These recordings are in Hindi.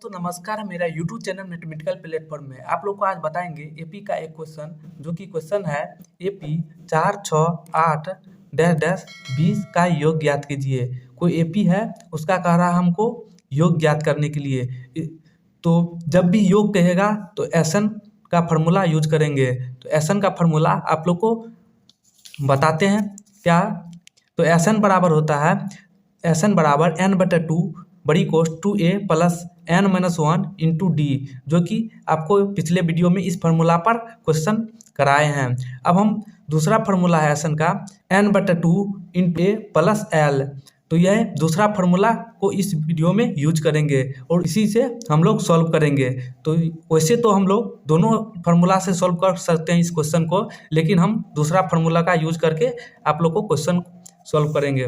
दोस्तों नमस्कार, मेरा यूट्यूब चैनल मैथमेटिकल प्लेटफॉर्म में आप लोग को आज बताएंगे एपी का एक क्वेश्चन, जो कि क्वेश्चन है एपी 4, 6, 8 डैश डैश 20 का योग ज्ञात कीजिए। कोई एपी है, उसका कह रहा है हमको योग ज्ञात करने के लिए। तो जब भी योग कहेगा तो एसन का फार्मूला यूज करेंगे। तो एसन का फार्मूला आप लोग को बताते हैं क्या। तो एसन बराबर होता है एसन बराबर n/2 बड़ी कोस 2a plus n-1 into D, जो कि आपको पिछले वीडियो में इस फार्मूला पर क्वेश्चन कराए हैं। अब हम दूसरा फार्मूला है एसन का n/2 into a plus l। तो यह दूसरा फार्मूला को इस वीडियो में यूज करेंगे और इसी से हम लोग सॉल्व करेंगे। तो वैसे तो हम लोग दोनों फार्मूला से सॉल्व कर सकते हैं इस क्वेश्चन को, लेकिन हम दूसरा फार्मूला का यूज करके आप लोग को क्वेश्चन सॉल्व करेंगे।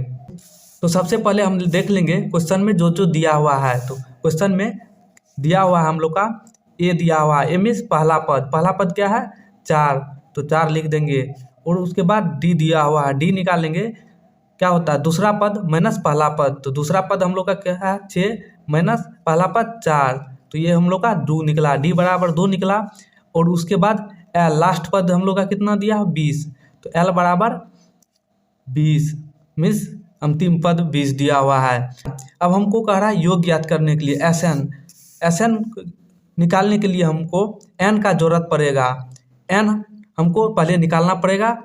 तो सबसे पहले हम देख लेंगे क्वेश्चन में जो जो दिया हुआ है। तो क्वेश्चन में दिया हुआ है हम लोग का ए दिया हुआ है। ए मीन्स पहला पद क्या है 4, तो 4 लिख देंगे। और उसके बाद डी दिया हुआ है, डी निकालेंगे क्या होता है दूसरा पद माइनस पहला पद। तो दूसरा पद हम लोग का क्या है 6 माइनस पहला पद 4, तो ये हम लोग का 2 निकला, डी बराबर 2 निकला। और उसके बाद एल लास्ट पद हम लोग का कितना दिया 20, तो एल बराबर 20 मीन्स अंतिम पद 20 दिया हुआ है। अब हमको कह रहा है योग ज्ञात करने के लिए एसएन निकालने के लिए हमको एन का जरूरत पड़ेगा। एन हमको पहले निकालना पड़ेगा,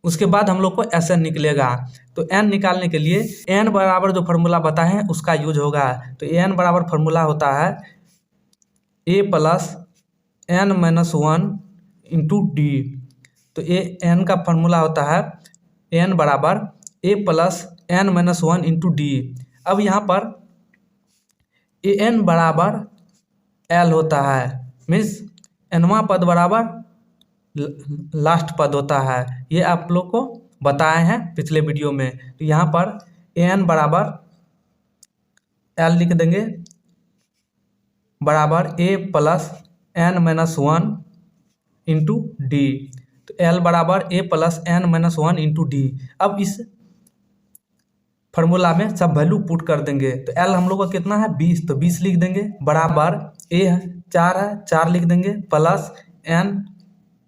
उसके बाद हम लोग को एसएन निकलेगा। तो एन निकालने के लिए एन बराबर जो फार्मूला बताए हैं उसका यूज होगा। तो एन बराबर फार्मूला होता है ए प्लस n-1 इंटू डी। तो एन का फार्मूला होता है एन बराबर ए प्लस n-1 इंटू डी। अब यहाँ पर ए एन बराबर एल होता है, मीन्स एनवा पद बराबर लास्ट पद होता है। ये आप लोग को बताए हैं पिछले वीडियो में। तो यहाँ पर ए एन बराबर एल लिख देंगे बराबर ए प्लस n-1 इंटू डी। तो एल बराबर ए प्लस n-1 इंटू डी। अब इस फार्मूला में सब वैल्यू पुट कर देंगे। तो एल हम लोग का कितना है 20, तो 20 लिख देंगे बराबर ए 4 है 4 लिख देंगे प्लस एन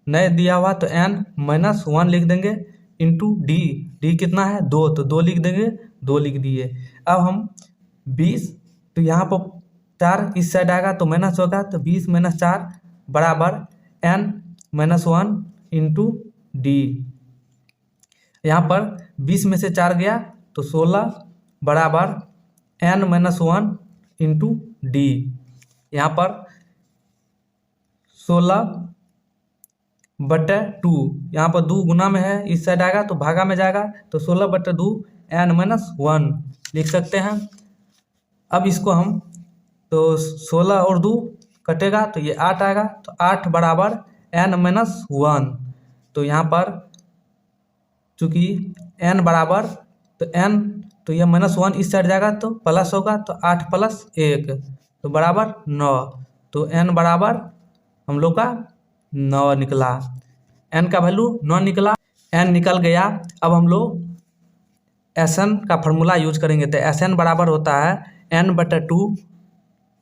नए दिया हुआ तो n-1 लिख देंगे इंटू डी, डी कितना है 2, तो 2 लिख देंगे 2 लिख दिए। अब हम 20, तो यहाँ पर 4 इस साइड आएगा तो माइनस होगा, तो 20 - 4 बराबर n-1 इंटू डी। यहाँ पर 20 में से 4 गया तो 16 बराबर n-1 इंटू डी। यहाँ पर 16/2, यहाँ पर 2 गुना में है, इस साइड आएगा तो भागा में जाएगा, तो 16/2 n-1 लिख सकते हैं। अब इसको हम तो 16 और 2 कटेगा तो ये 8 आएगा, तो 8 बराबर n-1। तो यहाँ पर चूँकि n बराबर तो n, तो यह -1 इस साइड जाएगा तो प्लस होगा, तो 8 + 1 तो बराबर 9। तो n बराबर हम लोग का 9 निकला, n का वैल्यू 9 निकला, n निकल गया। अब हम लोग एसएन का फार्मूला यूज करेंगे। तो एसएन बराबर होता है n/2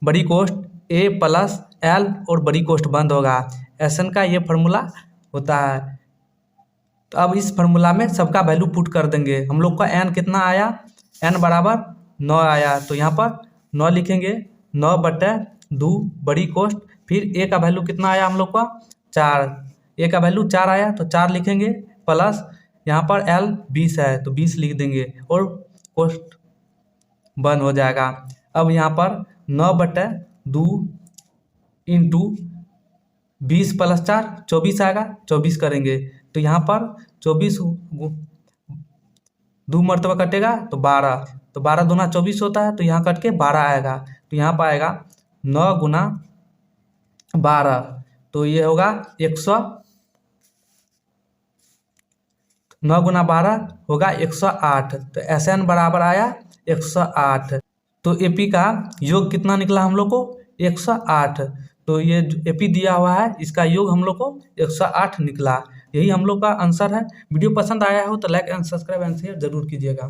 बड़ी कोष्ट a प्लस l और बड़ी कोष्ट बंद होगा। एसएन का ये फार्मूला होता है। तो अब इस फार्मूला में सबका वैल्यू पुट कर देंगे। हम लोग का n कितना आया, n बराबर 9 आया, तो यहाँ पर 9 लिखेंगे 9/2 बड़ी कोष्ट, फिर a का वैल्यू कितना आया हम लोग का 4, a का वैल्यू 4 आया तो 4 लिखेंगे प्लस यहाँ पर l 20 है तो 20 लिख देंगे और कोष्ट बंद हो जाएगा। अब यहाँ पर 9/2 इंटू 20 + 4 24 आएगा, 24 करेंगे। तो यहाँ पर 24 2 मरतबा कटेगा तो 12, तो 12 दूना 24 होता है, तो यहाँ कट के 12 आएगा। तो यहाँ पर आएगा 9 × 12, तो ये होगा 100, 9 × 12 होगा 108। तो एसएन बराबर आया 108। तो एपी का योग कितना निकला हम लोग को 108। तो ये एपी दिया हुआ है, इसका योग हम लोग को 108 निकला। यही हम लोग का आंसर है। वीडियो पसंद आया हो तो like and subscribe and share जरूर कीजिएगा।